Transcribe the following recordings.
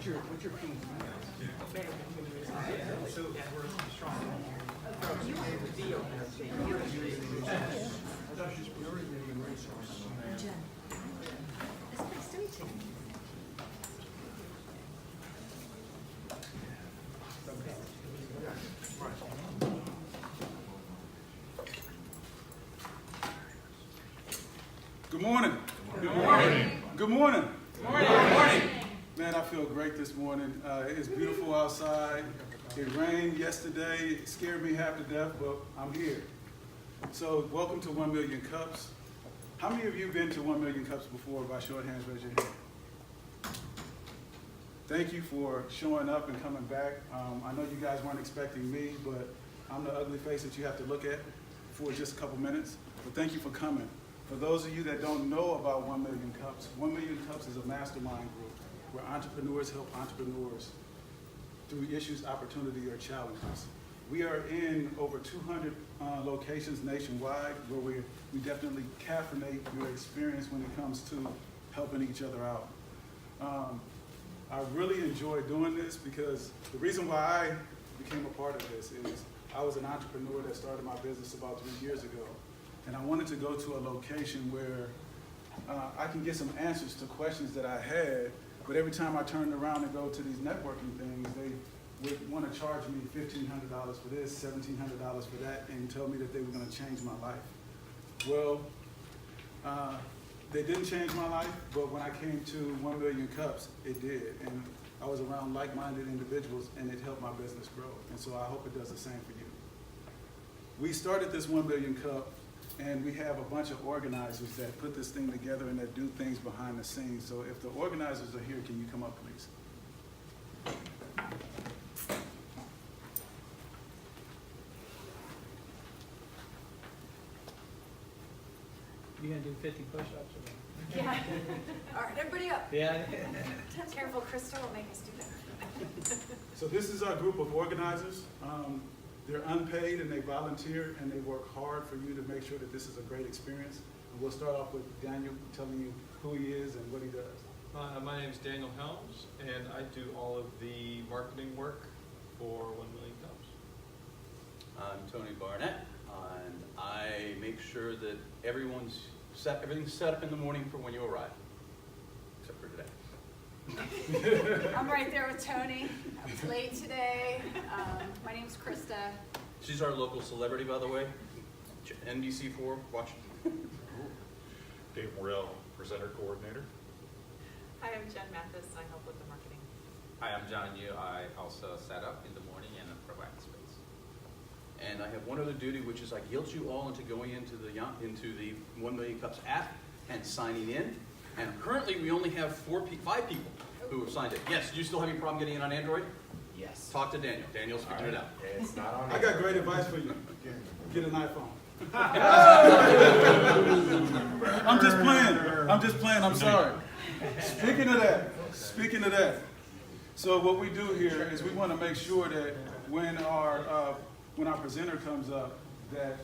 What's your opinion? So we're strong. You want the deal. Jen, it's nice to meet you. Good morning. Good morning. Good morning. Good morning. Man, I feel great this morning. It's beautiful outside. It rained yesterday. It scared me half to death, but I'm here. So welcome to 1 Million Cups. How many of you have been to 1 Million Cups before? By show of hands, raise your hand. Thank you for showing up and coming back. I know you guys weren't expecting me, but I'm the ugly face that you have to look at for just a couple minutes. But thank you for coming. For those of you that don't know about 1 Million Cups, 1 Million Cups is a mastermind group where entrepreneurs help entrepreneurs through issues, opportunity, or challenges. We are in over 200 locations nationwide where we definitely caffeinate your experience when it comes to helping each other out. I really enjoy doing this because the reason why I became a part of this is I was an entrepreneur that started my business about 3 years ago. And I wanted to go to a location where I can get some answers to questions that I had, but every time I turned around and go to these networking things, they would want to charge me $1,500 for this, $1,700 for that, and tell me that they were going to change my life. Well, they didn't change my life, but when I came to 1 Million Cups, it did. And I was around like-minded individuals, and it helped my business grow. And so I hope it does the same for you. We started this 1 Million Cup, and we have a bunch of organizers that put this thing together and that do things behind the scenes. So if the organizers are here, can you come up, please? You gonna do 50 push-ups or Yeah. All right, everybody up. Yeah. Careful, Krista will make us do that. So this is our group of organizers. They're unpaid and they volunteer and they work hard for you to make sure that this is a great experience. And we'll start off with Daniel telling you who he is and what he does. My name is Daniel Helms, and I do all of the marketing work for 1 Million Cups. I'm Tony Barnett, and I make sure that everything's set up in the morning for when you arrive, except for today. I'm right there with Tony. I was late today. My name's Krista. She's our local celebrity, by the way. NBC4, watch. Dave Morrell, presenter coordinator. Hi, I'm Jen Mathis. I help with the marketing. Hi, I'm John Yu. I also set up in the morning and provide space. And I have one other duty, which is I guilt you all into going into the 1 Million Cups app and signing in. And currently, we only have 5 people who have signed in. Yes, do you still have any problem getting in on Android? Yes. Talk to Daniel. Daniel's figuring it out. It's not on. I got great advice for you. Get an iPhone. I'm just playing. I'm sorry. Speaking of that, so what we do here is we want to make sure that when our presenter comes up, that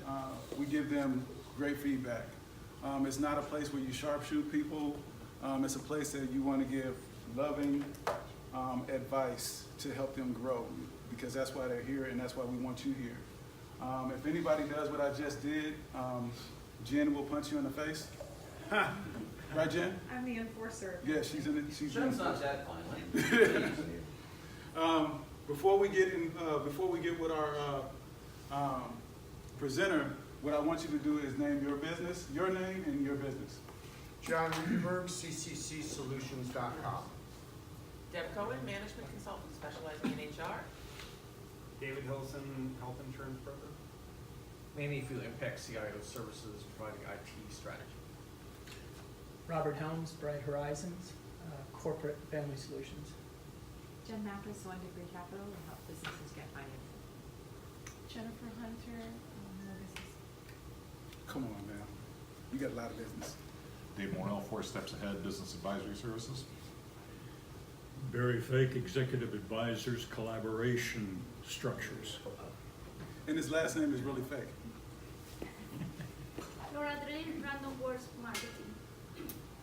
we give them great feedback. It's not a place where you sharpshoot people. It's a place that you want to give loving advice to help them grow, because that's why they're here and that's why we want you here. If anybody does what I just did, Jen will punch you in the face. Right, Jen? I'm the enforcer. Yeah, she's in it. Jen's not that fine. Before we get with our presenter, what I want you to do is name your business, your name and your business. John Rieberg, cccSolutions.com. Deb Cohen, management consultant specializing in HR. David Hilson, health insurance broker. Manny Field Impact CIO Services, providing IT strategy. Robert Helms, Bright Horizons, corporate family solutions. Jen Mathis, One Degree Capital, and help businesses get financing. Jennifer Hunter, no business. Come on, man. You got a lot of business. Dave Morrell, 4 Steps Ahead, Business Advisory Services. Barry Fake, Executive Advisors, Collaboration Structures. And his last name is really fake. Laura Dre, Random Words Marketing.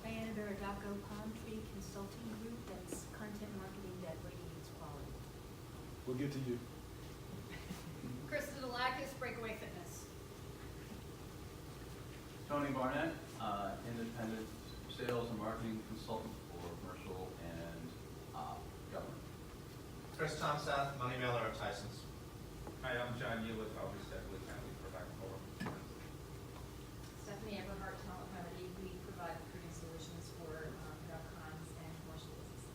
Diana Baradaco, Palm Tree Consulting Group, that's content marketing that radiates quality. We'll get to you. Krista Delakis, Breakaway Fitness. Tony Barnett, independent sales and marketing consultant for commercial and government. Chris Tomsath, Money Mailer of Tyson's. Hi, I'm John Yu with Office Deputy County Provide for. Stephanie Everhart, Talent Remedy, we provide recruiting solutions for cons and commercial businesses.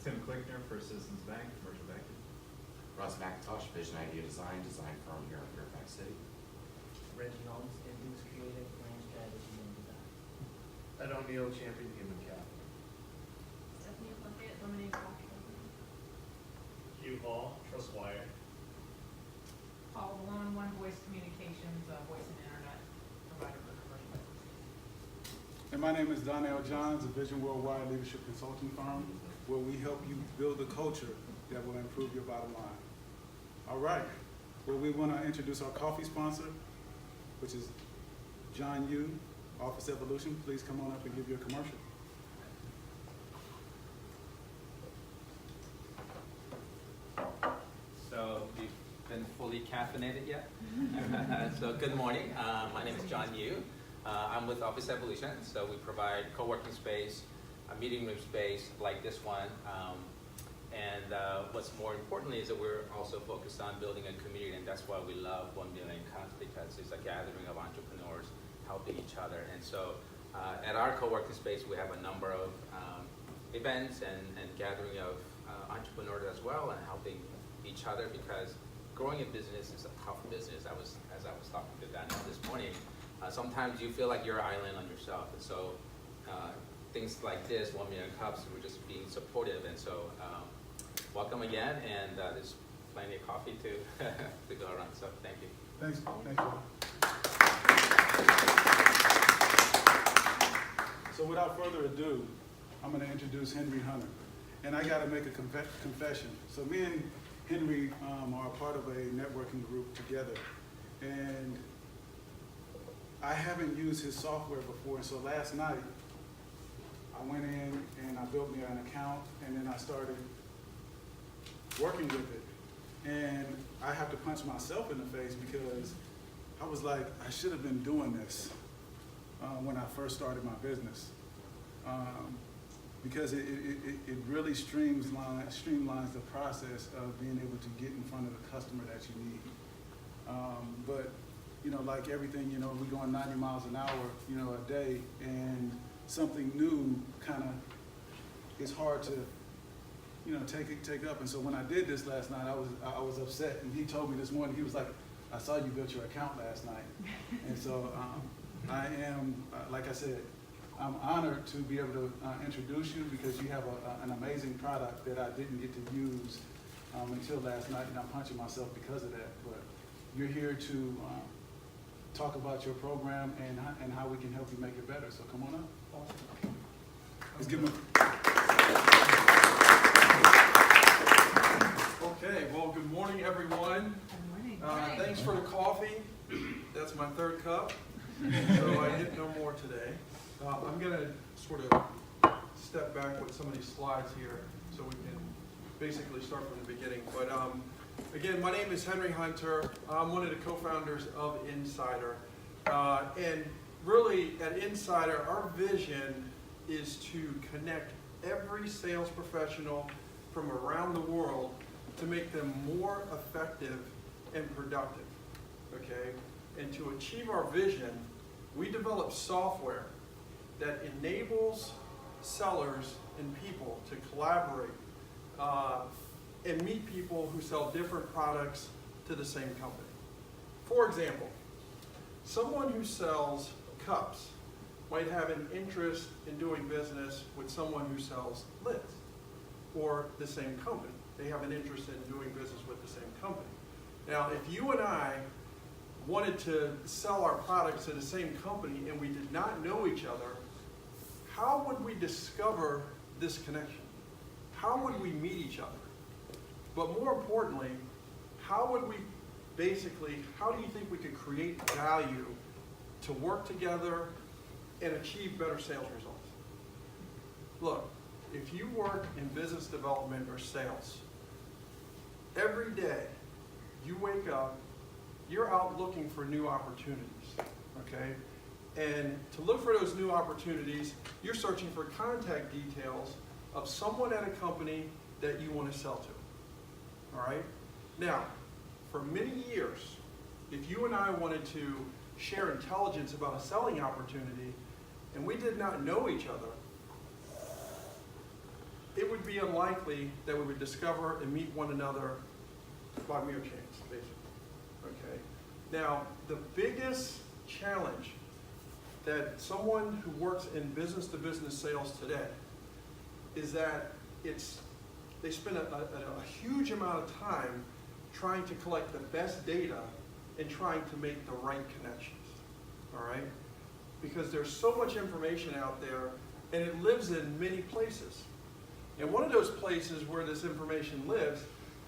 Tim Klickner for Citizens Bank, Commercial Banking. Russ McIntosh, Vision Idea Design firm here in Fairfax City. Reggie Holmes, News Creative, Brand Strategy and Design. Ed O'Neill, Champion Human Capital. Stephanie Plunkett, Lemonade Coffee Company. Hugh Hall, Trustwire. Paul Malone, One Voice Communications, voice and internet provider for commercial businesses. And my name is Donnell Johns, a Vision Worldwide Leadership Consulting firm, where we help you build a culture that will improve your bottom line. All right, well, we want to introduce our coffee sponsor, which is John Yu, Office Evolution. Please come on up and give your commercial. So you've been fully caffeinated yet? So good morning. My name is John Yu. I'm with Office Evolution. So we provide co-working space, a meeting room space like this one. And what's more importantly is that we're also focused on building a community, and that's why we love 1 Million Cups, because it's a gathering of entrepreneurs helping each other. And so at our co-working space, we have a number of events and gathering of entrepreneurs as well, and helping each other, because growing a business is a tough business. As I was talking to Daniel this morning, sometimes you feel like you're an island on yourself. And so things like this, 1 Million Cups, we're just being supportive. And so welcome again, and there's plenty of coffee to to go around. So thank you. Thanks. Thank you. So without further ado, I'm going to introduce Henry Hunter. And I got to make a confession. So me and Henry are part of a networking group together. And I haven't used his software before. And so last night, I went in and I built me an account, and then I started working with it. And I have to punch myself in the face, because I was like, I should have been doing this when I first started my business. Because it really streamlines the process of being able to get in front of the customer that you need. But, like everything, we're going 90 miles an hour, a day, and something new kind of is hard to, take up. And so when I did this last night, I was upset. And he told me this morning, he was like, I saw you built your account last night. And so I am, like I said, I'm honored to be able to introduce you, because you have an amazing product that I didn't get to use until last night, and I'm punching myself because of that. But you're here to talk about your program and how we can help you make it better. So come on up. Let's give him Okay, well, good morning, everyone. Good morning. Thanks for the coffee. That's my third cup, so I get no more today. I'm going to sort of step back with some of these slides here so we can basically start from the beginning. But again, my name is Henry Hunter. I'm one of the co-founders of Incidr. And really, at Incidr, our vision is to connect every sales professional from around the world to make them more effective and productive, okay? And to achieve our vision, we develop software that enables sellers and people to collaborate and meet people who sell different products to the same company. For example, someone who sells cups might have an interest in doing business with someone who sells lids, or the same company. They have an interest in doing business with the same company. Now, if you and I wanted to sell our products to the same company and we did not know each other, how would we discover this connection? How would we meet each other? But more importantly, how do you think we could create value to work together and achieve better sales results? Look, if you work in business development or sales, every day you wake up, you're out looking for new opportunities, okay? And to look for those new opportunities, you're searching for contact details of someone at a company that you want to sell to, all right? Now, for many years, if you and I wanted to share intelligence about a selling opportunity and we did not know each other, it would be unlikely that we would discover and meet one another by mere chance, basically, okay? Now, the biggest challenge that someone who works in business-to-business sales today is that they spend a huge amount of time trying to collect the best data and trying to make the right connections, all right? Because there's so much information out there, and it lives in many places. And one of those places where this information lives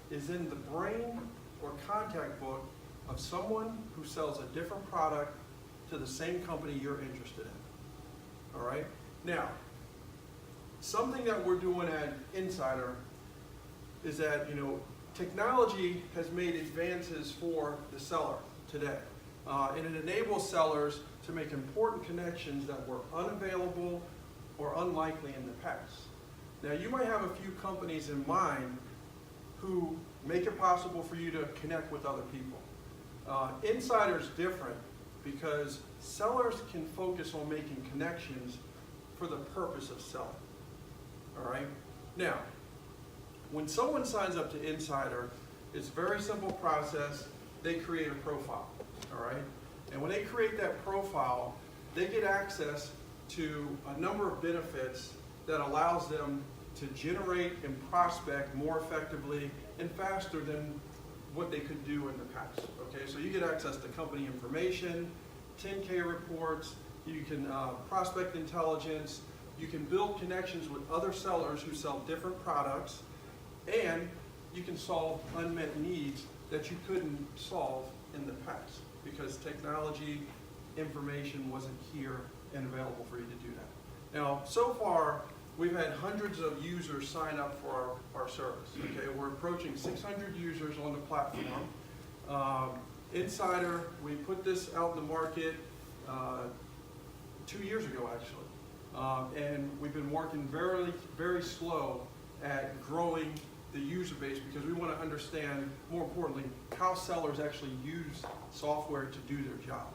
is in the brain or contact book of someone who sells a different product to the same company you're interested in, all right? Now, something that we're doing at Incidr is that, technology has made advances for the seller today. And it enables sellers to make important connections that were unavailable or unlikely in the past. Now, you might have a few companies in mind who make it possible for you to connect with other people. Incidr's different because sellers can focus on making connections for the purpose of selling, all right? Now, when someone signs up to Incidr, it's a very simple process. They create a profile, all right? And when they create that profile, they get access to a number of benefits that allows them to generate and prospect more effectively and faster than what they could do in the past, okay? So you get access to company information, 10K reports, you can prospect intelligence, you can build connections with other sellers who sell different products, and you can solve unmet needs that you couldn't solve in the past because technology, information wasn't here and available for you to do that. Now, so far, we've had hundreds of users sign up for our service, okay? We're approaching 600 users on the platform. Incidr, we put this out in the market 2 years ago, actually. And we've been working very, very slow at growing the user base because we want to understand, more importantly, how sellers actually use software to do their job.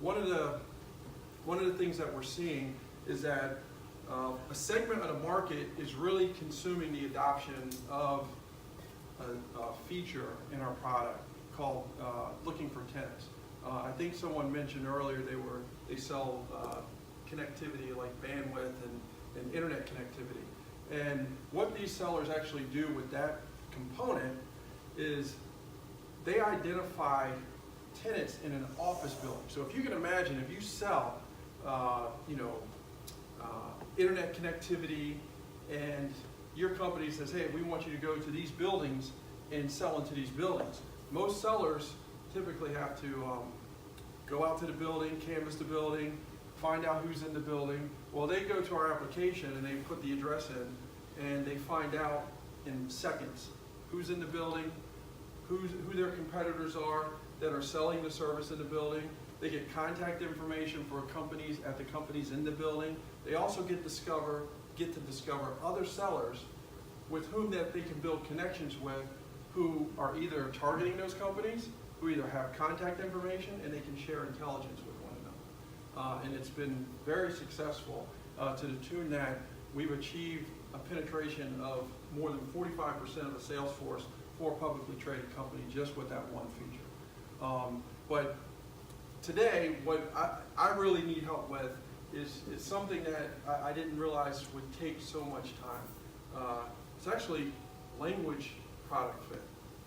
One of the things that we're seeing is that a segment of the market is really consuming the adoption of a feature in our product called looking for tenants. I think someone mentioned earlier they sell connectivity like bandwidth and internet connectivity. And what these sellers actually do with that component is they identify tenants in an office building. So if you can imagine, if you sell, internet connectivity and your company says, hey, we want you to go to these buildings and sell into these buildings. Most sellers typically have to go out to the building, canvass the building, find out who's in the building. Well, they go to our application and they put the address in and they find out in seconds who's in the building, who their competitors are that are selling the service in the building. They get contact information for companies at the companies in the building. They also get to discover other sellers with whom that they can build connections with who are either targeting those companies, who either have contact information, and they can share intelligence with one another. And it's been very successful to the tune that we've achieved a penetration of more than 45% of the sales force for a publicly traded company just with that one feature. But today, what I really need help with is something that I didn't realize would take so much time. It's actually language product fit,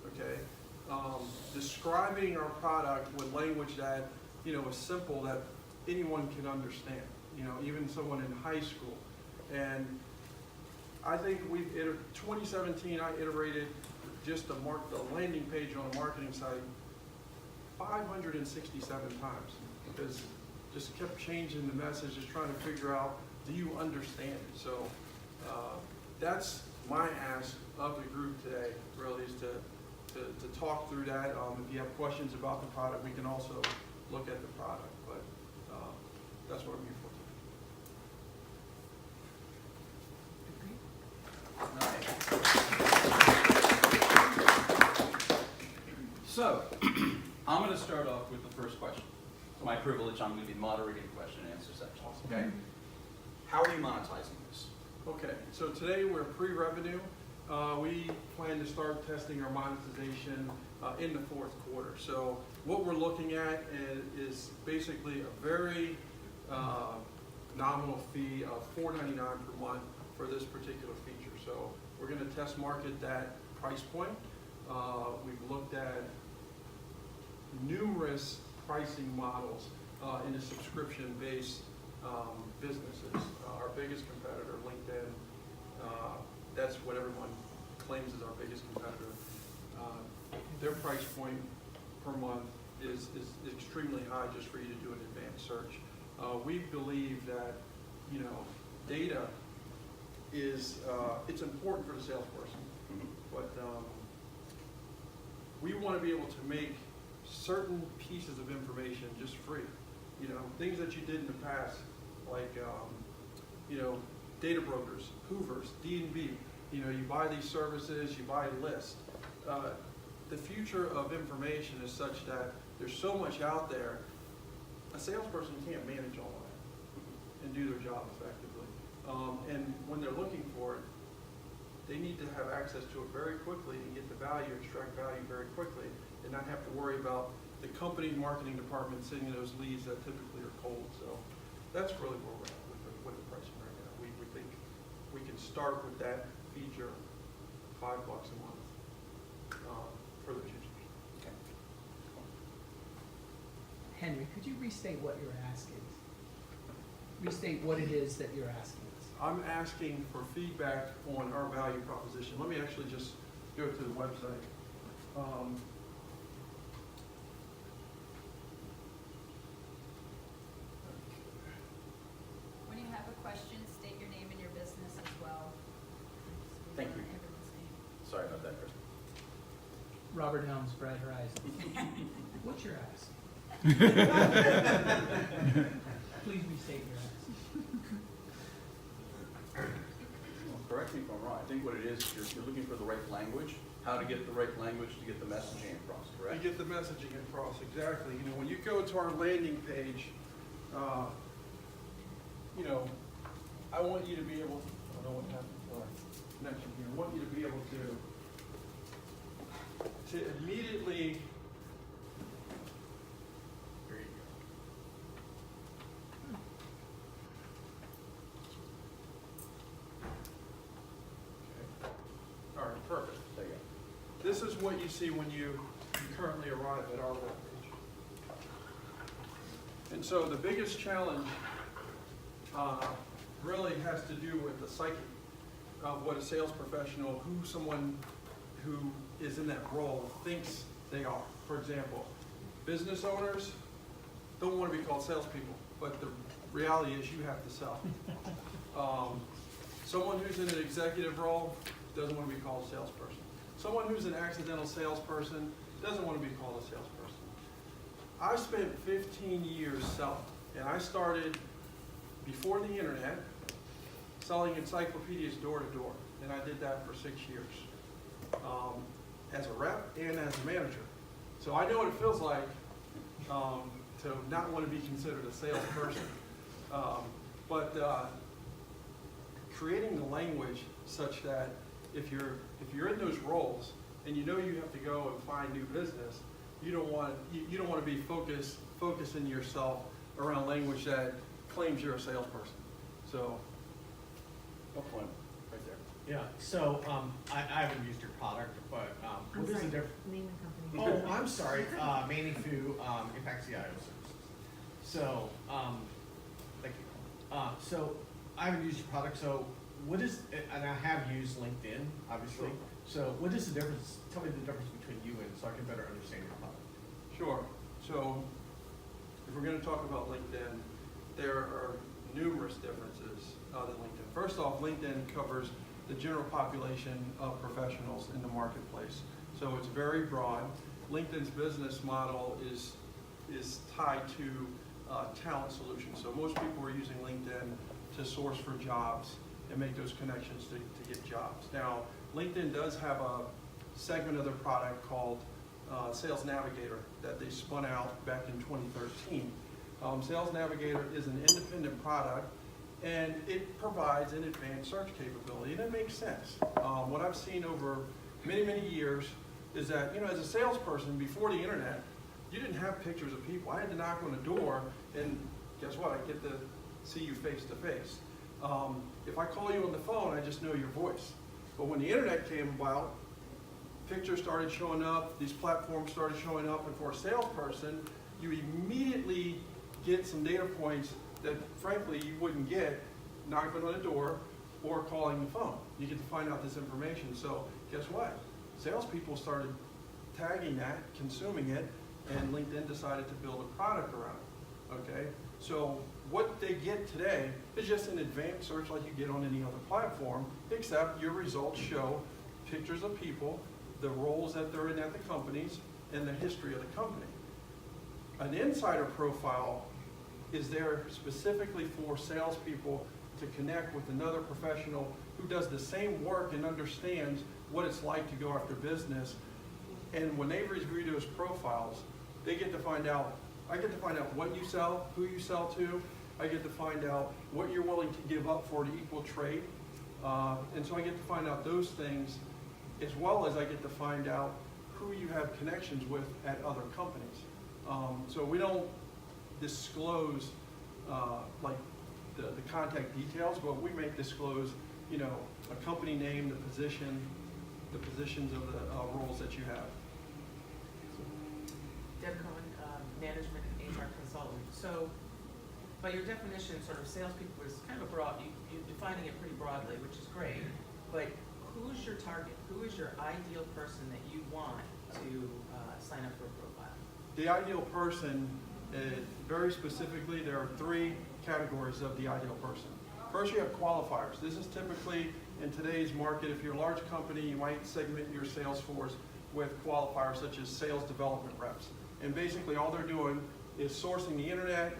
okay? Describing our product with language that, is simple, that anyone can understand, even someone in high school. And I think 2017, I iterated just the landing page on a marketing site 567 times because just kept changing the message, just trying to figure out, do you understand it? So That's my ask of the group today, really, is to talk through that. If you have questions about the product, we can also look at the product, but that's what I'm here for today. So, I'm going to start off with the first question. To my privilege, I'm going to be moderating the question and answer section. Okay? How are you monetizing this? Okay, so today we're pre-revenue. We plan to start testing our monetization in the fourth quarter. So what we're looking at is basically a very nominal fee of $4.99 per month for this particular feature. So we're going to test market that price point. We've looked at numerous pricing models in the subscription-based businesses. Our biggest competitor, LinkedIn, that's what everyone claims is our biggest competitor. Their price point per month is extremely high just for you to do an advanced search. We believe that, data is, it's important for the salesperson, but we want to be able to make certain pieces of information just free. Things that you did in the past, like, data brokers, Hoovers, D&B. You buy these services, you buy a list. The future of information is such that there's so much out there, a salesperson can't manage all of that and do their job effectively. And when they're looking for it, they need to have access to it very quickly and get the value, extract value very quickly, and not have to worry about the company marketing department sending those leads that typically are cold. So that's really where we're at with the pricing right now. We think we can start with that feature, $5 a month for those users. Okay. Henry, could you restate what you're asking? Restate what it is that you're asking us. I'm asking for feedback on our value proposition. Let me actually just go to the website. When you have a question, state your name and your business as well. Thank you. Everyone's name. Sorry about that, Chris. Robert Helms, Bright Horizons. What's your ask? Please restate your ask. Well, correct me if I'm wrong. I think what it is, you're looking for the right language, how to get the right language to get the messaging across, correct? You get the messaging across, exactly. When you go to our landing page, I want you to be able, I don't know what happened to our connection here. I want you to be able to immediately, there you go. Okay. All right, perfect. There you go. This is what you see when you currently arrive at our webpage. And so the biggest challenge really has to do with the psyche of what a sales professional, someone who is in that role thinks they are. For example, business owners don't want to be called salespeople, but the reality is you have to sell. Someone who's in an executive role doesn't want to be called a salesperson. Someone who's an accidental salesperson doesn't want to be called a salesperson. I spent 15 years selling, and I started before the internet selling encyclopedias door to door, and I did that for 6 years as a rep and as a manager. So I know what it feels like to not want to be considered a salesperson. But creating the language such that if you're in those roles and you know you have to go and find new business, you don't want to be focusing yourself around language that claims you're a salesperson. So, No point, right there. Yeah, so, I haven't used your product, but, what is the difference? Name and company. Oh, I'm sorry, Manny Fu, Impact CIO Services. So, thank you. So, I haven't used your product, so what is, and I have used LinkedIn, obviously. Sure. So what is the difference, tell me the difference between you and, so I can better understand your product. sure. So if we're going to talk about LinkedIn, there are numerous differences than LinkedIn. First off, LinkedIn covers the general population of professionals in the marketplace. So it's very broad. LinkedIn's business model is tied to talent solutions. So most people are using LinkedIn to source for jobs and make those connections to get jobs. Now, LinkedIn does have a segment of their product called Sales Navigator that they spun out back in 2013. Sales Navigator is an independent product, and it provides an advanced search capability, and it makes sense. What I've seen over many, many years is that, as a salesperson before the internet, you didn't have pictures of people. I had to knock on a door, and guess what? I get to see you face to face. If I call you on the phone, I just know your voice. But when the internet came about, pictures started showing up, these platforms started showing up, and for a salesperson, you immediately get some data points that, frankly, you wouldn't get knocking on a door or calling the phone. You get to find out this information. So guess what? Salespeople started tagging that, consuming it, and LinkedIn decided to build a product around it, okay? So what they get today is just an advanced search like you get on any other platform, except your results show pictures of people, the roles that they're in at the companies, and the history of the company. An insider profile is there specifically for salespeople to connect with another professional who does the same work and understands what it's like to go after business. And when they review those profiles, they get to find out, I get to find out what you sell, who you sell to, I get to find out what you're willing to give up for the equal trade. And so I get to find out those things, as well as I get to find out who you have connections with at other companies. So we don't disclose like the contact details, but we may disclose, a company name, the positions of the roles that you have. Deb Cohen, management and HR consultant. So, by your definition, sort of salespeople is kind of broad. You're defining it pretty broadly, which is great. But who's your target? Who is your ideal person that you want to sign up for a profile? The ideal person, very specifically, there are 3 categories of the ideal person. First, you have qualifiers. This is typically, in today's market, if you're a large company, you might segment your sales force with qualifiers such as sales development reps. And basically all they're doing is sourcing the internet,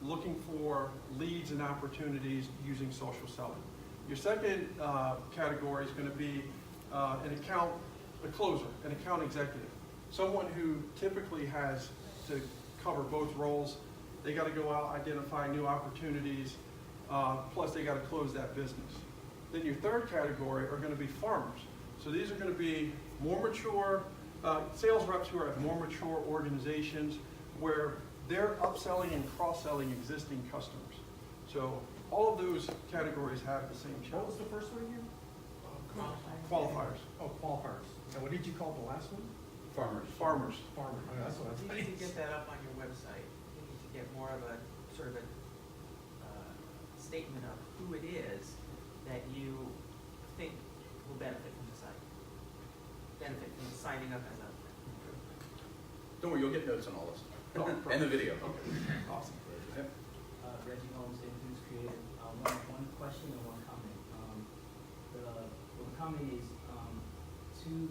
looking for leads and opportunities using social selling. Your second category is going to be a closer, an account executive. Someone who typically has to cover both roles. They got to go out, identify new opportunities, plus they got to close that business. Then your third category are going to be farmers. So these are going to be more mature sales reps who are at more mature organizations where they're upselling and cross-selling existing customers. So all of those categories have the same challenge. What was the first one again? Qualifiers. Oh, qualifiers. And what did you call the last one? Farmers. Farmers. Farmer. Oh, that's what I You need to get that up on your website. You need to get more of a sort of a statement of who it is that you think will benefit from the site. Benefit from signing up as a. Don't worry, you'll get notes on all this. Oh, And the video. Okay. Awesome. Reggie Holmes, Influence Creative. One question and one comment. The comment is two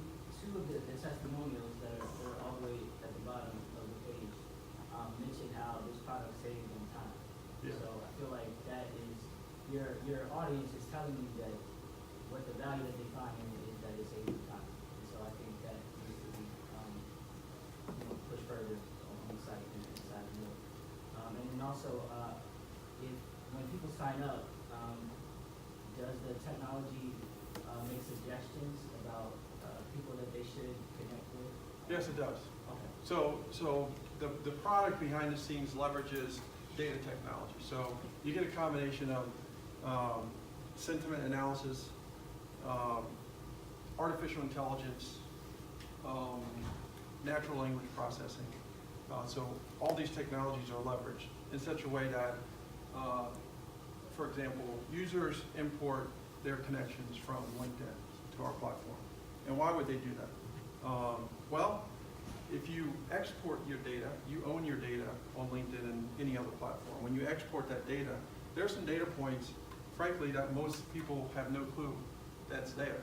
of the testimonials that are all the way at the bottom of the page mention how this product saves them time. Yeah. So I feel like that is your audience is telling you that what the value that they find in it is that it saves them time. And so I think that needs to be pushed further on the site and inside the mill. And then also, when people sign up, does the technology make suggestions about people that they should connect with? Yes, it does. Okay. So the product behind the scenes leverages data technology. So you get a combination of sentiment analysis, artificial intelligence, natural language processing. So all these technologies are leveraged in such a way that, for example, users import their connections from LinkedIn to our platform. And why would they do that? Well, if you export your data, you own your data on LinkedIn and any other platform. When you export that data, there's some data points, frankly, that most people have no clue that's there.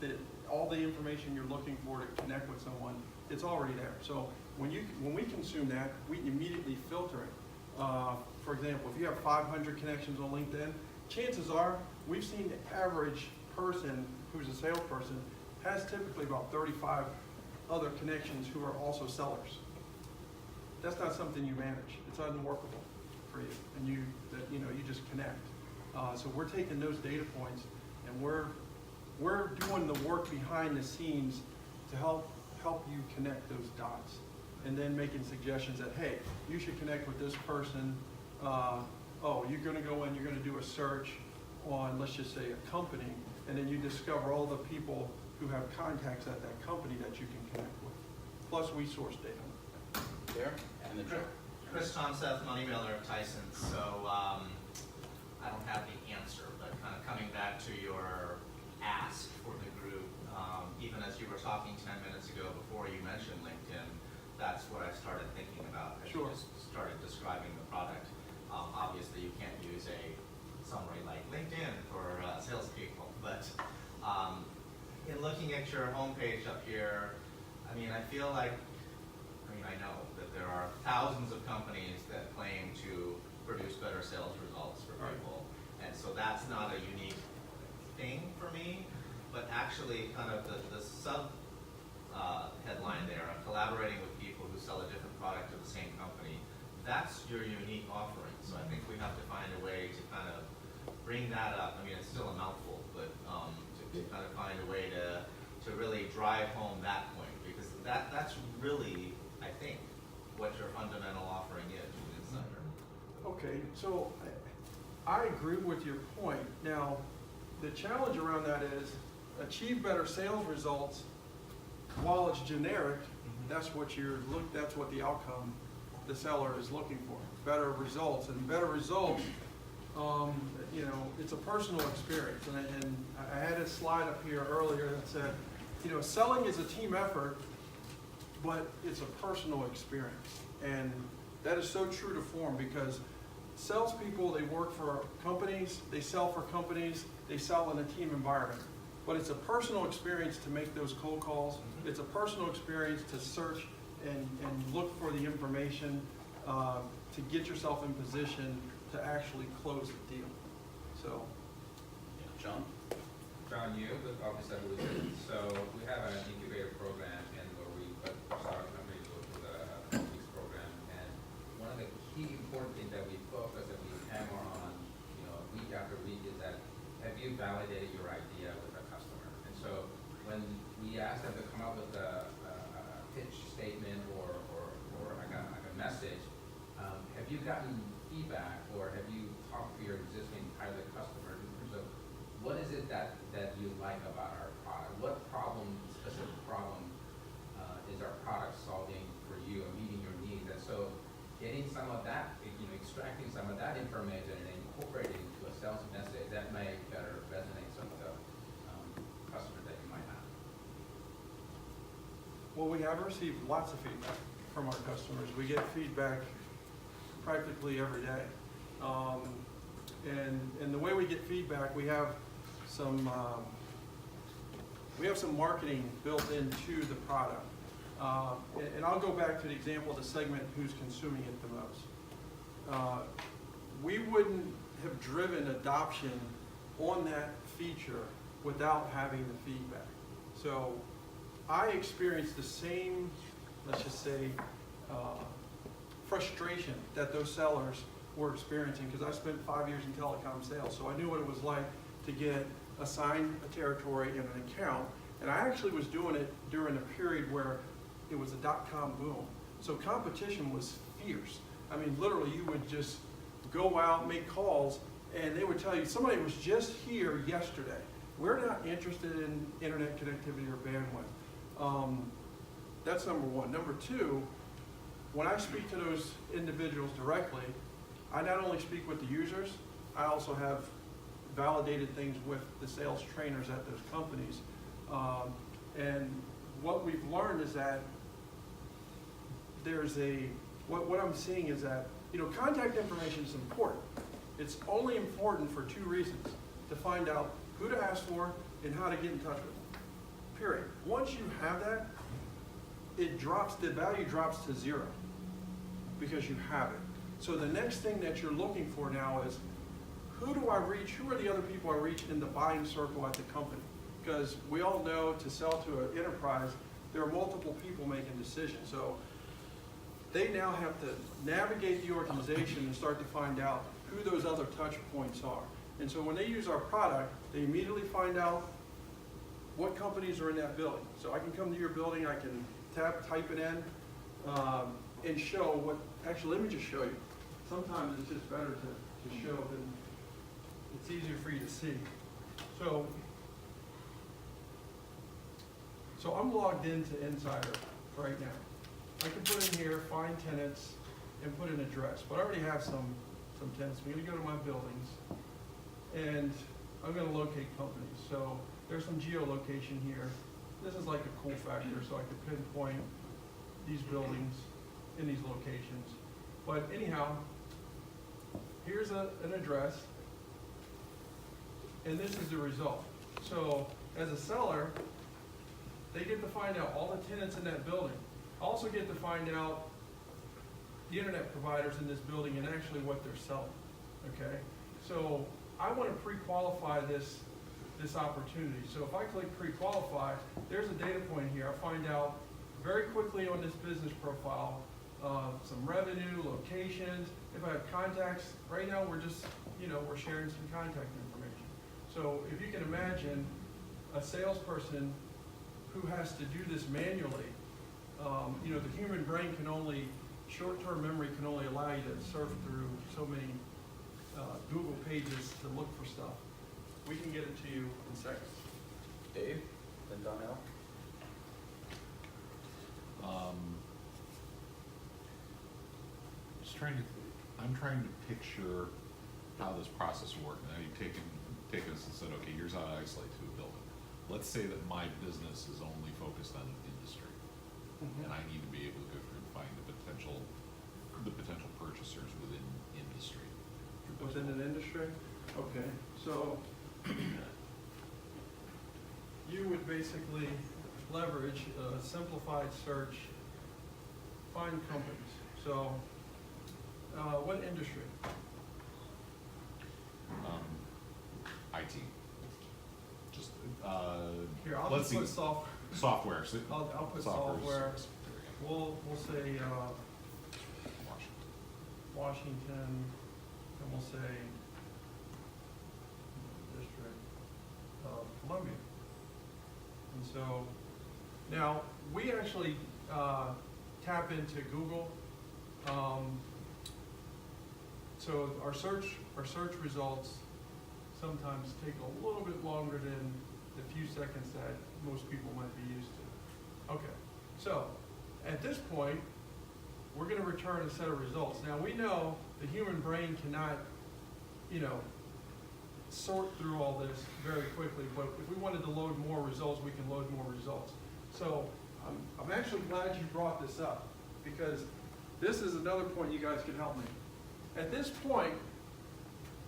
That all the information you're looking for to connect with someone, it's already there. So when we consume that, we immediately filter it. For example, if you have 500 connections on LinkedIn, chances are we've seen the average person who's a salesperson has typically about 35 other connections who are also sellers. That's not something you manage. It's unworkable for you, and you just connect. So we're taking those data points, and we're doing the work behind the scenes to help you connect those dots, and then making suggestions that, hey, you should connect with this person. You're going to go in, you're going to do a search on, let's just say, a company, and then you discover all the people who have contacts at that company that you can connect with. Plus, we source data. There, and then Joe. Chris Tomseth, money mailer of Tyson. So I don't have the answer, but kind of coming back to your ask for the group, even as you were talking 10 minutes ago before you mentioned LinkedIn, that's what I started thinking about as you just started describing the product. Obviously, you can't use a summary like LinkedIn for salespeople, but in looking at your homepage up here, I mean, I feel like, I know that there are thousands of companies that claim to produce better sales results for people, and so that's not a unique thing for me, but actually kind of the sub headline there, of collaborating with people who sell a different product to the same company, that's your unique offering. So I think we have to find a way to kind of bring that up. I mean, it's still a mouthful, but to kind of find a way to really drive home that point, because that's really, I think, what your fundamental offering is with Incidr. Okay, so I agree with your point. Now, the challenge around that is achieve better sales results while it's generic. That's what that's what the outcome the seller is looking for. Better results, and better results. It's a personal experience, and I had a slide up here earlier that said, selling is a team effort, but it's a personal experience, and that is so true to form, because salespeople, they work for companies, they sell for companies, they sell in a team environment. But it's a personal experience to make those cold calls. It's a personal experience to search and look for the information to get yourself in position to actually close the deal. So, John? John Yu with Office Evolution. So we have an incubator program, and where we start companies go through the weeks program. And one of the key important things that we focus and we hammer on, week after week, is that have you validated your idea with a customer? And so when we ask them to come up with a pitch statement or like a message, have you gotten feedback, or have you talked to your existing pilot customers in terms of what is it that you like about our product? What specific problem is our product solving for you and meeting your needs? And so getting some of that, extracting some of that information and incorporating into a sales message that may better resonate some of the customers that you might have. well, we have received lots of feedback from our customers. We get feedback practically every day. And the way we get feedback, we have some marketing built into the product. And I'll go back to the example of the segment who's consuming it the most. We wouldn't have driven adoption on that feature without having the feedback. So I experienced the same, let's just say, frustration that those sellers were experiencing, because I spent 5 years in telecom sales, so I knew what it was like to get assigned a territory and an account. And I actually was doing it during a period where it was a dot-com boom. So competition was fierce. I mean, literally, you would just go out, make calls, and they would tell you, somebody was just here yesterday. We're not interested in internet connectivity or bandwidth. That's number one. Number two, when I speak to those individuals directly, I not only speak with the users, I also have validated things with the sales trainers at those companies. And what we've learned is that what I'm seeing is that, contact information is important. It's only important for two reasons: to find out who to ask for and how to get in touch with them. Period. Once you have that, the value drops to zero because you have it. So the next thing that you're looking for now is, who do I reach? Who are the other people I reach in the buying circle at the company? Because we all know to sell to an enterprise, there are multiple people making decisions. So they now have to navigate the organization and start to find out who those other touch points are. And so when they use our product, they immediately find out what companies are in that building. So I can come to your building, I can type it in, and show what, actually let me just show you. Sometimes it's just better to show than, it's easier for you to see. So I'm logged into Incidr right now. I can put in here, find tenants, and put an address, but I already have some tenants. I'm gonna go to my buildings, and I'm gonna locate companies. So there's some geolocation here. This is like a cool factor, so I can pinpoint these buildings in these locations. But anyhow, here's an address, and this is the result. So as a seller, they get to find out all the tenants in that building. I also get to find out the internet providers in this building and actually what they're selling, okay? So I want to pre-qualify this opportunity. So if I click pre-qualify, there's a data point here. I find out very quickly on this business profile some revenue, locations. If I have contacts, right now we're just, we're sharing some contact information. So if you can imagine a salesperson who has to do this manually, the human brain short-term memory can only allow you to surf through so many Google pages to look for stuff. We can get it to you in seconds. Dave, then Donnell. I'm trying to picture how this process will work. Now you've taken us and said, okay, here's how I isolate to a building. Let's say that my business is only focused on industry, and I need to be able to go through and find the potential purchasers within industry. Within an industry? Okay, so you would basically leverage a simplified search, find companies. So what industry? IT. Just Here, I'll let's just put see. software. Software. So I'll put software's- software. there we go. We'll say Washington, and we'll say District of Columbia. And so now we actually tap into Google. So our search results sometimes take a little bit longer than the few seconds that most people might be used to. Okay, so at this point, we're going to return a set of results. Now we know the human brain cannot, sort through all this very quickly, but if we wanted to load more results, we can load more results. So I'm actually glad you brought this up, because this is another point you guys can help me. At this point,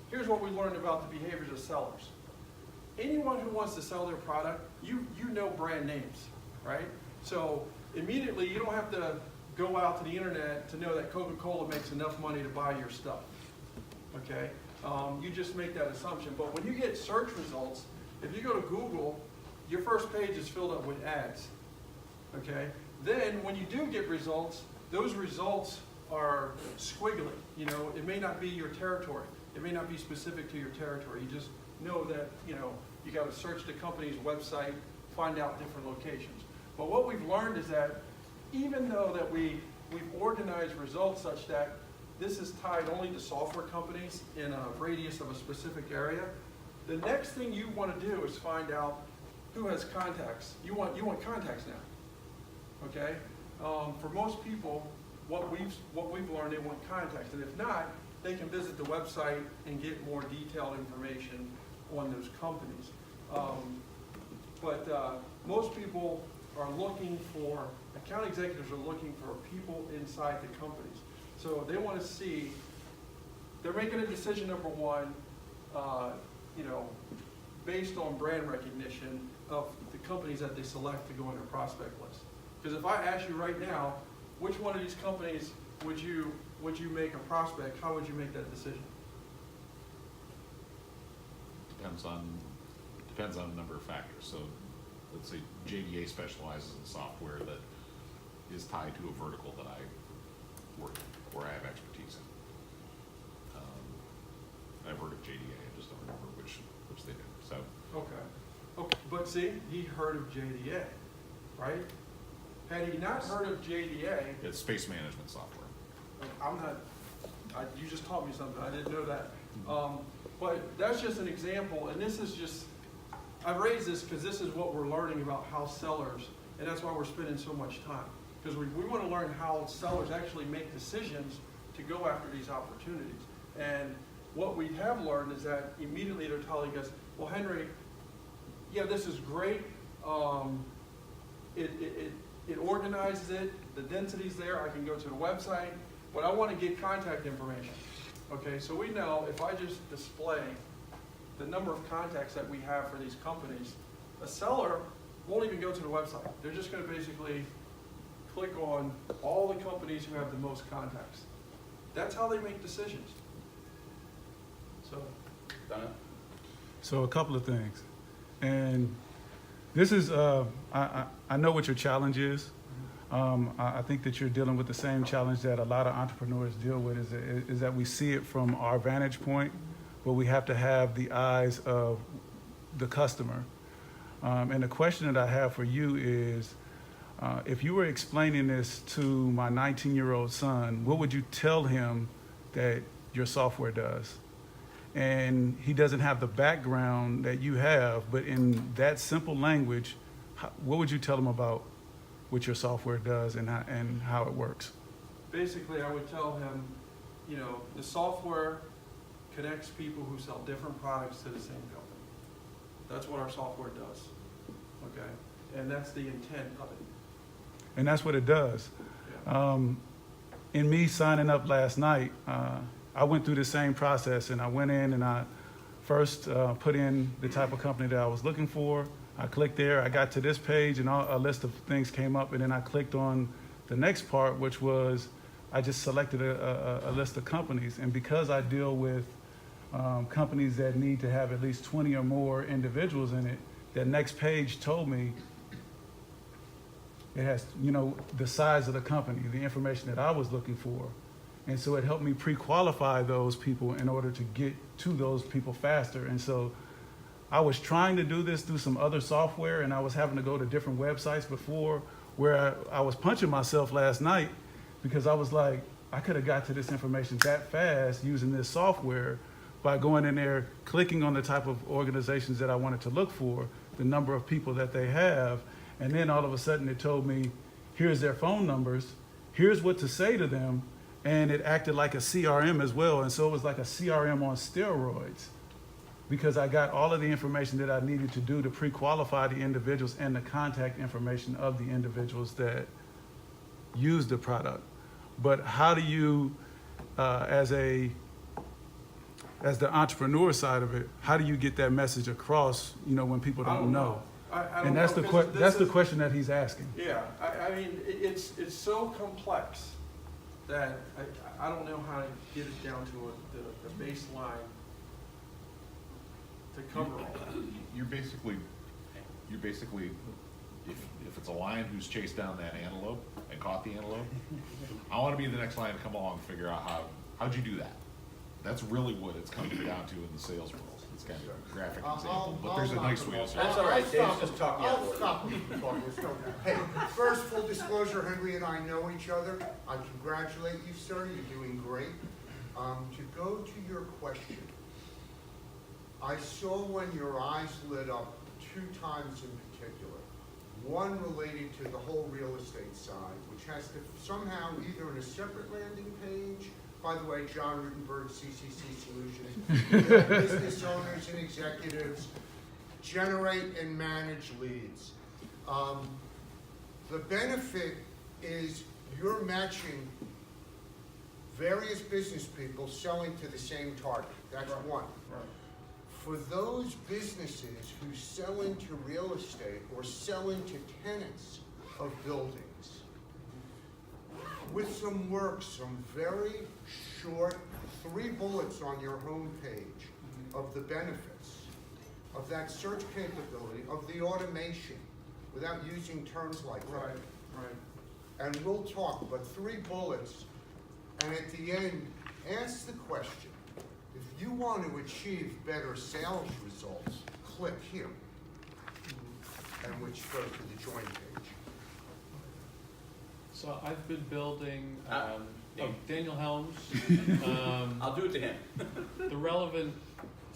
here's what we learned about the behaviors of sellers. Anyone who wants to sell their product, you know brand names, right? So immediately you don't have to go out to the internet to know that Coca-Cola makes enough money to buy your stuff, okay? You just make that assumption. But when you get search results, if you go to Google, your first page is filled up with ads, okay? Then when you do get results, those results are squiggly. It may not be your territory. It may not be specific to your territory. You just know that, you got to search the company's website, find out different locations. But what we've learned is that even though that we've organized results such that this is tied only to software companies in a radius of a specific area, the next thing you want to do is find out who has contacts. You want contacts now, okay? For most people, what we've learned, they want contacts, and if not, they can visit the website and get more detailed information on those companies. But most people are looking for, account executives are looking for people inside the companies. So they want to see they're making a decision, number one, you know, based on brand recognition of the companies that they select to go on their prospect list. Because if I ask you right now, which one of these companies would you make a prospect, how would you make that decision? Depends on a number of factors. So let's say JDA specializes in software that is tied to a vertical that I work in or I have expertise in. I've heard of JDA, I just don't remember which they do. So Okay, but see, he heard of JDA, right? Had he not heard of JDA, it's space management software. you just taught me something, I didn't know that. But that's just an example, and this is just, I've raised this because this is what we're learning about how sellers, and that's why we're spending so much time. Because we want to learn how sellers actually make decisions to go after these opportunities. And what we have learned is that immediately they're telling us, well, Henry, yeah, this is great. It organizes it, the density's there, I can go to the website, but I want to get contact information. Okay, so we know if I just display the number of contacts that we have for these companies, a seller won't even go to the website. They're just going to basically click on all the companies who have the most contacts. That's how they make decisions. So, Donna? So a couple of things. And this is, I know what your challenge is. I think that you're dealing with the same challenge that a lot of entrepreneurs deal with, is that we see it from our vantage point, but we have to have the eyes of the customer. And the question that I have for you is, if you were explaining this to my 19-year-old son, what would you tell him that your software does? And he doesn't have the background that you have, but in that simple language, what would you tell him about what your software does and how it works? basically, I would tell him, you know, the software connects people who sell different products to the same company. That's what our software does, okay? And that's the intent of it. And that's what it does. Yeah. In me signing up last night, I went through the same process, and I went in and I first put in the type of company that I was looking for. I clicked there, I got to this page, and a list of things came up, and then I clicked on the next part, which was I just selected a list of companies. And because I deal with companies that need to have at least 20 or more individuals in it, that next page told me it has, you know, the size of the company, the information that I was looking for. And so it helped me pre-qualify those people in order to get to those people faster. And so I was trying to do this through some other software, and I was having to go to different websites before, where I was punching myself last night because I was like, I could have got to this information that fast using this software by going in there, clicking on the type of organizations that I wanted to look for, the number of people that they have, and then all of a sudden it told me, here's their phone numbers, here's what to say to them, and it acted like a CRM as well. And so it was like a CRM on steroids, because I got all of the information that I needed to do to pre-qualify the individuals and the contact information of the individuals that use the product. But how do you, as the entrepreneur side of it, how do you get that message across, you know, when people don't know? I And don't that's know, the 'cause that's the this question that he's asking. Yeah, I mean, it's so complex that I don't know how to get it down to the baseline to cover all that. You're basically, if it's a lion who's chased down that antelope and caught the antelope, I want to be the next lion to come along and figure out how'd you do that? That's really what it's coming down to in the sales world. It's kind of a graphic example, but there's a nice way to say it. That's all right, Dave's just talking out I'll loud. stop him from talking. Let's go. Hey, first, full disclosure, Henry and I know each other. I congratulate you, sir. You're doing great. To go to your question, I saw when your eyes lit up 2 times in particular. One related to the whole real estate side, which has to somehow, either in a separate landing page, by the way, John Rutenberg, CCC Solutions, business owners and executives generate and manage leads. The benefit is you're matching various business people selling to the same target. That's one. Right. For those businesses who sell into real estate or sell into tenants of buildings, with some work, some very short 3 bullets on your homepage of the benefits, of that search capability, of the automation, without using terms like that. Right, right. And we'll talk, but 3 bullets, and at the end, ask the question, if you want to achieve better sales results, click here, and which goes to the join page. So I've been building, Daniel Helms. I'll do it to him.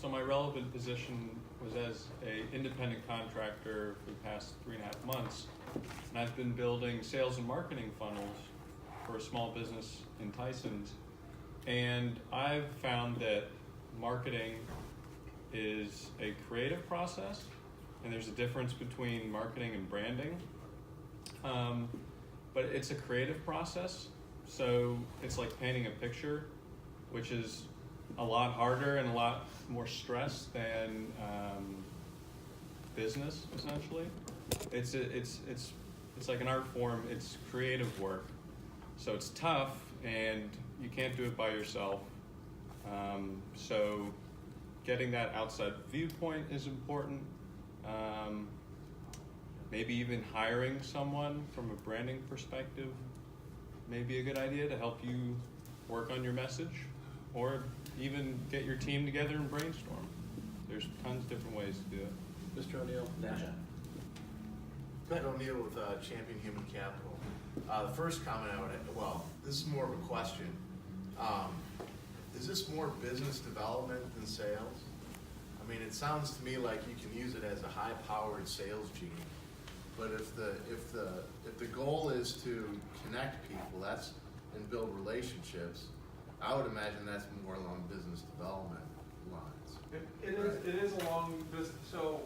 My relevant position was as an independent contractor for the past 3.5 months. And I've been building sales and marketing funnels for a small business in Tysons. And I've found that marketing is a creative process, and there's a difference between marketing and branding. But it's a creative process, so it's like painting a picture, which is a lot harder and a lot more stress than business, essentially. It's like an art form. It's creative work, so it's tough, and you can't do it by yourself. So getting that outside viewpoint is important. Maybe even hiring someone from a branding perspective may be a good idea to help you work on your message, or even get your team together and brainstorm. There's tons of different ways to do it. Mr. O'Neill? Ed O'Neill with Champion Human Capital. The first comment I would have, well, this is more of a question. Is this more business development than sales? I mean, it sounds to me like you can use it as a high-powered sales genie. But if the goal is to connect people, and build relationships, I would imagine that's more along business development lines. It is along business. So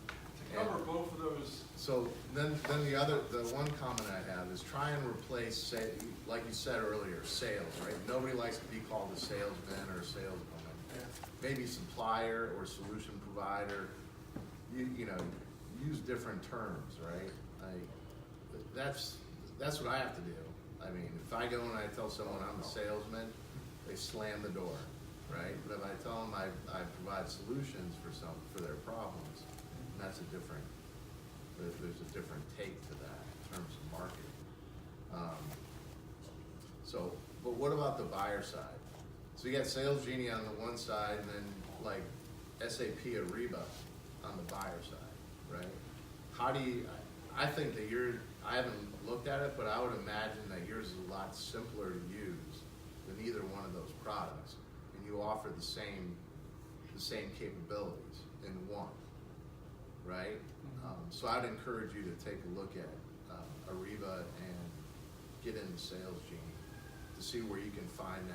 to cover both of those. So then the one comment I have is try and replace, say, like you said earlier, sales, right? Nobody likes to be called a salesman or a saleswoman. Yeah. Maybe supplier or solution provider. You know, use different terms, right? That's what I have to do. I mean, if I go and I tell someone I'm a salesman, they slam the door, right? But if I tell them I provide solutions for their problems, that's there's a different take to that in terms of marketing. But what about the buyer side? So you got Sales Genie on the one side, and then like SAP Ariba on the buyer side, right? How do you, I think that I haven't looked at it, but I would imagine that yours is a lot simpler to use than either one of those products, and you offer the same capabilities in one, right? So I'd encourage you to take a look at Ariba and get into Sales Genie to see where you can find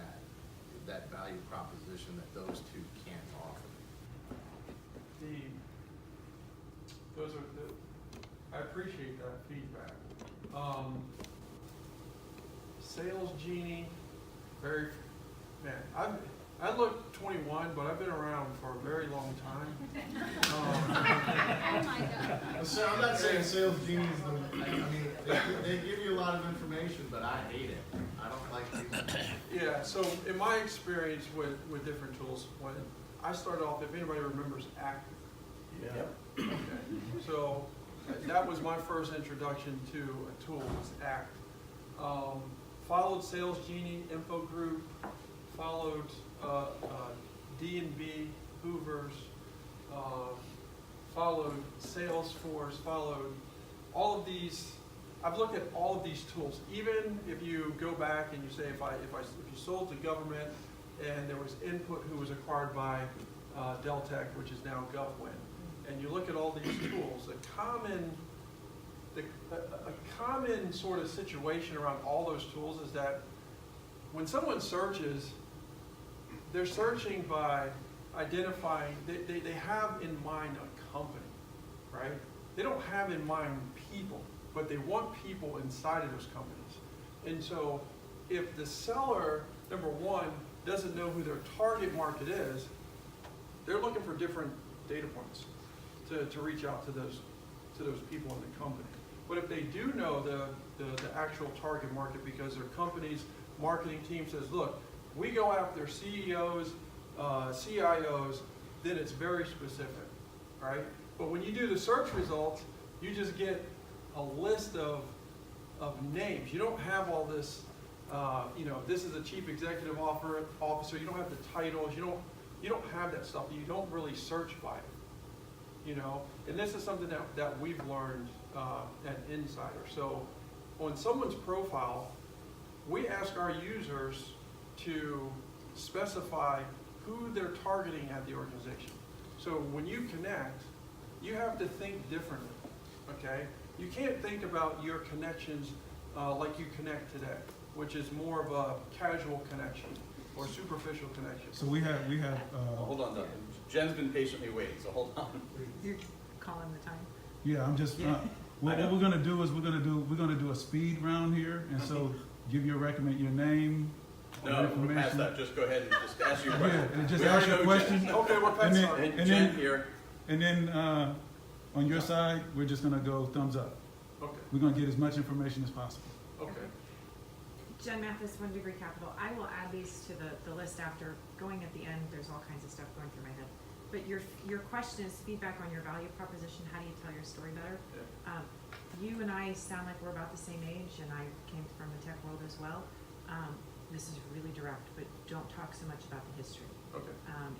that value proposition that those two can't offer. I appreciate that feedback. Sales Genie, I look 21, but I've been around for a very long time. Oh my God. So I'm not saying Sales Genie is they give you a lot of information, but I hate it. I don't like using it. Yeah, so in my experience with different tools, when I started off, if anybody remembers Active. Yeah. Okay. So that was my first introduction to a tool, was Act. Followed Sales Genie, Info Group, followed D&B, Hoovers, followed Salesforce, followed all of these. I've looked at all of these tools. Even if you go back and you say, if you sold to government and there was Input, who was acquired by Deltek, which is now GovWin, and you look at all these tools, a common sort of situation around all those tools is that when someone searches, they're searching by identifying, they have in mind a company, right? They don't have in mind people, but they want people inside of those companies. And so if the seller, number one, doesn't know who their target market is, they're looking for different data points to reach out to those people in the company. But if they do know the actual target market because their company's marketing team says, look, we go after CEOs, CIOs, then it's very specific, right? But when you do the search results, you just get a list of names. You don't have all this, this is a chief executive officer. You don't have the titles. You don't have that stuff. You don't really search by it, And this is something that we've learned at Incidr. So on someone's profile, we ask our users to specify who they're targeting at the organization. So when you connect, you have to think differently, okay? You can't think about your connections like you connect today, which is more of a casual connection or superficial connection. So we have. Hold on, Jen's been patiently waiting, so hold on. You're calling the time? Yeah, I'm just. Yeah. What we're gonna do is we're gonna do a speed round here, and so give your name. No, we're past that. Just go ahead and just ask your question. Yeah, and just We ask already your know question. Jen. Okay, we're past that. And Jen here. And then on your side, we're just gonna go thumbs up. Okay. We're gonna get as much information as possible. Okay. Jen Mathis, 1 Degree Capital. I will add these to the list after going at the end. There's all kinds of stuff going through my head. But your question is feedback on your value proposition. How do you tell your story better? Yeah. You and I sound like we're about the same age, and I came from the tech world as well. This is really direct, but don't talk so much about the history. Okay.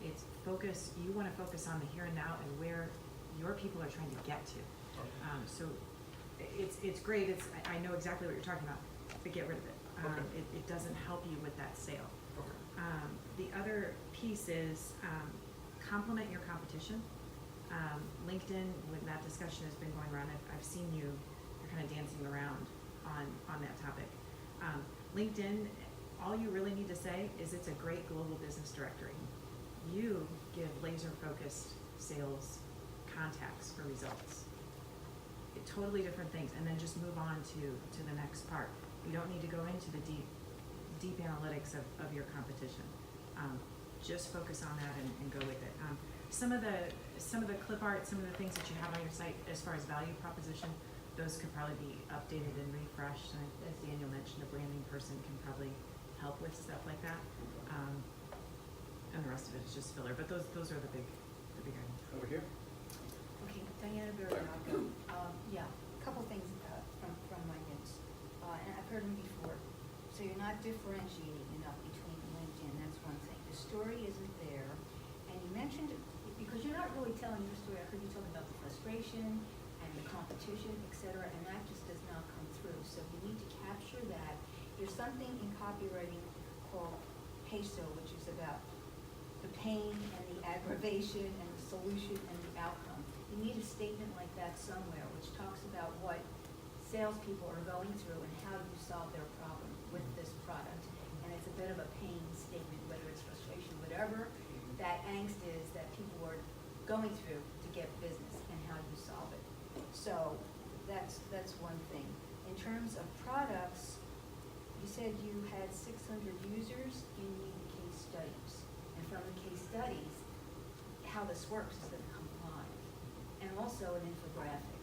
It's focus. You want to focus on the here and now and where your people are trying to get to. Okay. So it's great. I know exactly what you're talking about, but get rid of it. Okay. It doesn't help you with that sale. Okay. The other piece is complement your competition. LinkedIn, when that discussion has been going around, I've seen you're kind of dancing around on that topic. LinkedIn, all you really need to say is it's a great global business directory. You give laser-focused sales contacts for results. Totally different things, and then just move on to the next part. You don't need to go into the deep analytics of your competition. Just focus on that and go with it. Some of the clip art, some of the things that you have on your site as far as value proposition, those could probably be updated and refreshed. And as Daniel mentioned, a branding person can probably help with stuff like that. And the rest of it is just filler. But those are the big items. Over here. Okay, Diana Berriaco. Yeah, a couple things from my notes. And I've heard them before. So you're not differentiating enough between LinkedIn, that's one thing. The story isn't there. And you mentioned, because you're not really telling your story, I heard you talking about the frustration and the competition, et cetera, and that just does not come through. So you need to capture that. There's something in copywriting called PESO, which is about the pain and the aggravation and the solution and the outcome. You need a statement like that somewhere, which talks about what salespeople are going through and how you solve their problem with this product. And it's a bit of a pain statement, whether it's frustration, whatever that angst is that people are going through to get business and how you solve it. So that's one thing. In terms of products, you said you had 600 users, you need case studies. And from the case studies, how this works is going to come live. And also an infographic.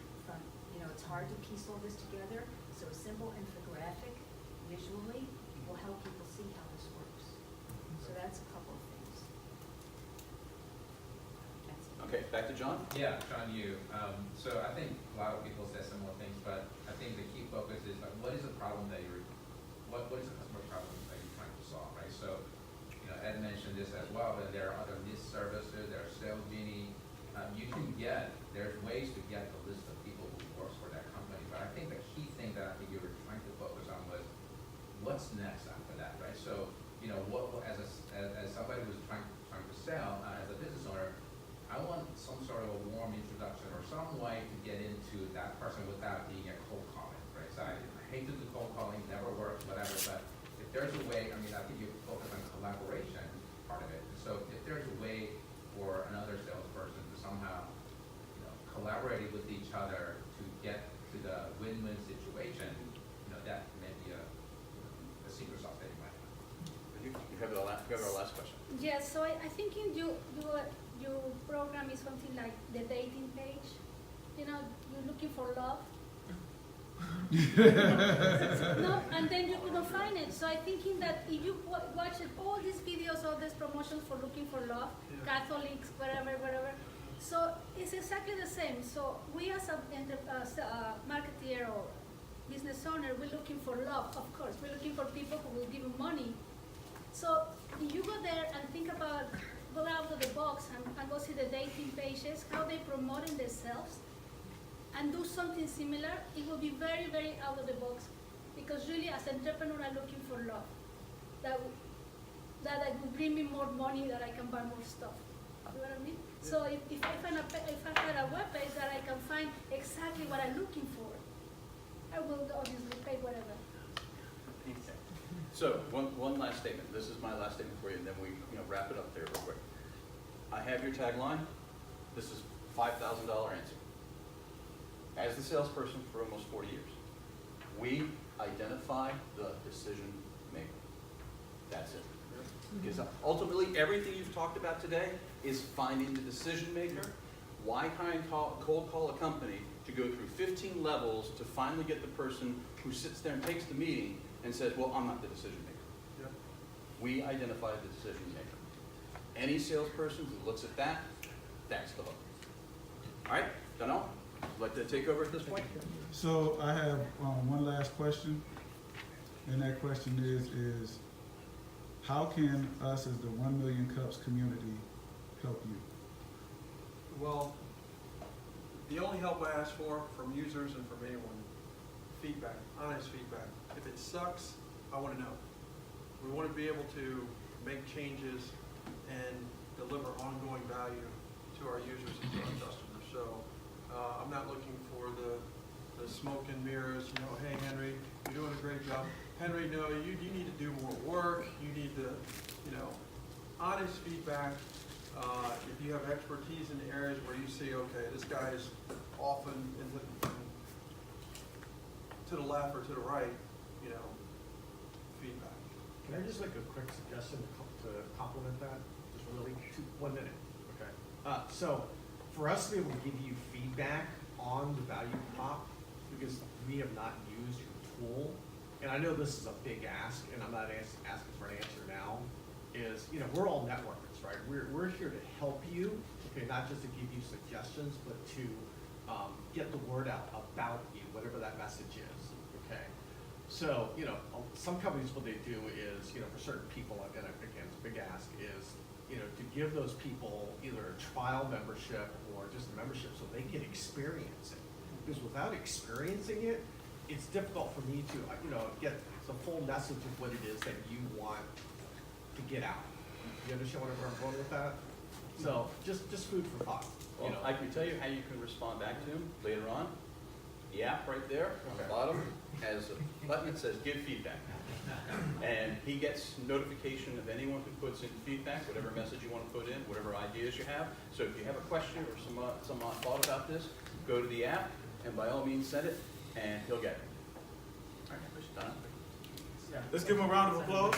It's hard to piece all this together, so a simple infographic visually will help people see how this works. So that's a couple of things. That's it. Okay, back to John. Yeah, John, you. So I think a lot of people say similar things, but I think the key focus is like, what is the problem that what is the customer problem that you're trying to solve, right? So, Ed mentioned this as well, but there are other niche services, there are sales genie. There's ways to get the list of people who works for that company, but I think the key thing that I think you were trying to focus on was what's next after that, right? So, as somebody who's trying to sell, as a business owner, I want some sort of a warm introduction or some way to get into that person without being a cold calling, right? So I hate to do cold calling, never works, whatever, but if there's a way, I think you focus on collaboration part of it. So if there's a way for another salesperson to somehow, collaborate with each other to get to the win-win situation, that may be a secret sauce. we have our last question. Yes, so I think in your program is something like the dating page. You know, you're looking for love. No, and then you couldn't find it. So I'm thinking that if you watch all these videos, all these promotions for looking for love, Catholics, wherever. So it's exactly the same. So we as a marketer or business owner, we're looking for love, of course. We're looking for people who will give you money. So if you go there and think about, go out of the box and go see the dating pages, how they promoting themselves, and do something similar, it will be very, very out of the box. Because really, as an entrepreneur, I'm looking for love. That will bring me more money, that I can buy more stuff. You know what I mean? So if I find a web page that I can find exactly what I'm looking for, I will obviously pay whatever. So, one last statement. This is my last statement for you, and then we wrap it up there real quick. I have your tagline. This is $5,000 answer. As the salesperson for almost 40 years, we identify the decision maker. That's it. Because ultimately, everything you've talked about today is finding the decision maker. Why cold call a company to go through 15 levels to finally get the person who sits there and takes the meeting and says, well, I'm not the decision maker. Yep. We identify the decision maker. Any salesperson who looks at that, that's the hook. All right, Donald, would you like to take over at this point? So I have one last question, and that question is how can us as the 1 Million Cups community help you? Well, the only help I ask for from users and from anyone, feedback, honest feedback. If it sucks, I want to know. We want to be able to make changes and deliver ongoing value to our users and to our customers. So I'm not looking for the smoke and mirrors, hey Henry, you're doing a great job. Henry, no, you need to do more work. You need to, honest feedback. If you have expertise in areas where you see, okay, this guy is often to the left or to the right, feedback. Can I just make a quick suggestion to complement that? Just really, 1 minute, okay? So for us to be able to give you feedback on the value prop, because we have not used your tool, and I know this is a big ask, and I'm not asking for an answer now, is, we're all networkers, right? We're here to help you, okay, not just to give you suggestions, but to get the word out about you, whatever that message is, okay? So, some companies, what they do is, for certain people, and again, it's a big ask, is, to give those people either a trial membership or just a membership so they can experience it. Because without experiencing it, it's difficult for me to, get the full message of what it is that you want to get out. You understand where I'm going with that? So, just food for thought. Well, I can tell you how you can respond back to him later on. The app right there on the bottom has a button that says give feedback. And he gets notification of anyone who puts in feedback, whatever message you want to put in, whatever ideas you have. So if you have a question or some thought about this, go to the app and by all means send it and he'll get it. All right, done. Let's give him a round of applause.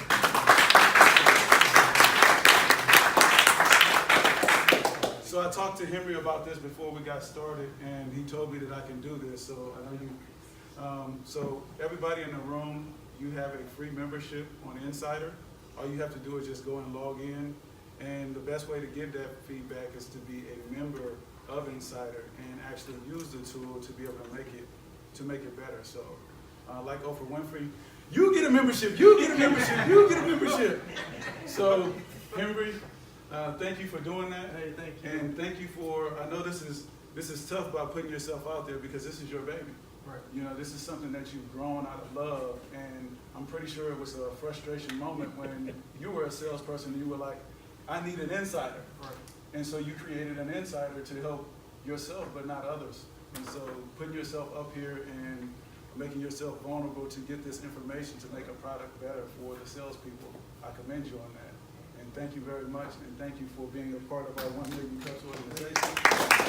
So I talked to Henry about this before we got started, and he told me that I can do this. So I know you. So everybody in the room, you have a free membership on Incidr. All you have to do is just go and log in, and the best way to give that feedback is to be a member of Incidr and actually use the tool to be able to make it better. So, like Oprah Winfrey, you get a membership, you get a membership, you get a membership. So, Henry, thank you for doing that. Hey, thank you. And thank you for, I know this is tough about putting yourself out there because this is your baby. Right. This is something that you've grown out of love, and I'm pretty sure it was a frustration moment when you were a salesperson and you were like, I need an insider. Right. And so you created an insider to help yourself, but not others. And so putting yourself up here and making yourself vulnerable to get this information to make a product better for the salespeople, I commend you on that. And thank you very much, and thank you for being a part of our 1 Million Cups organization.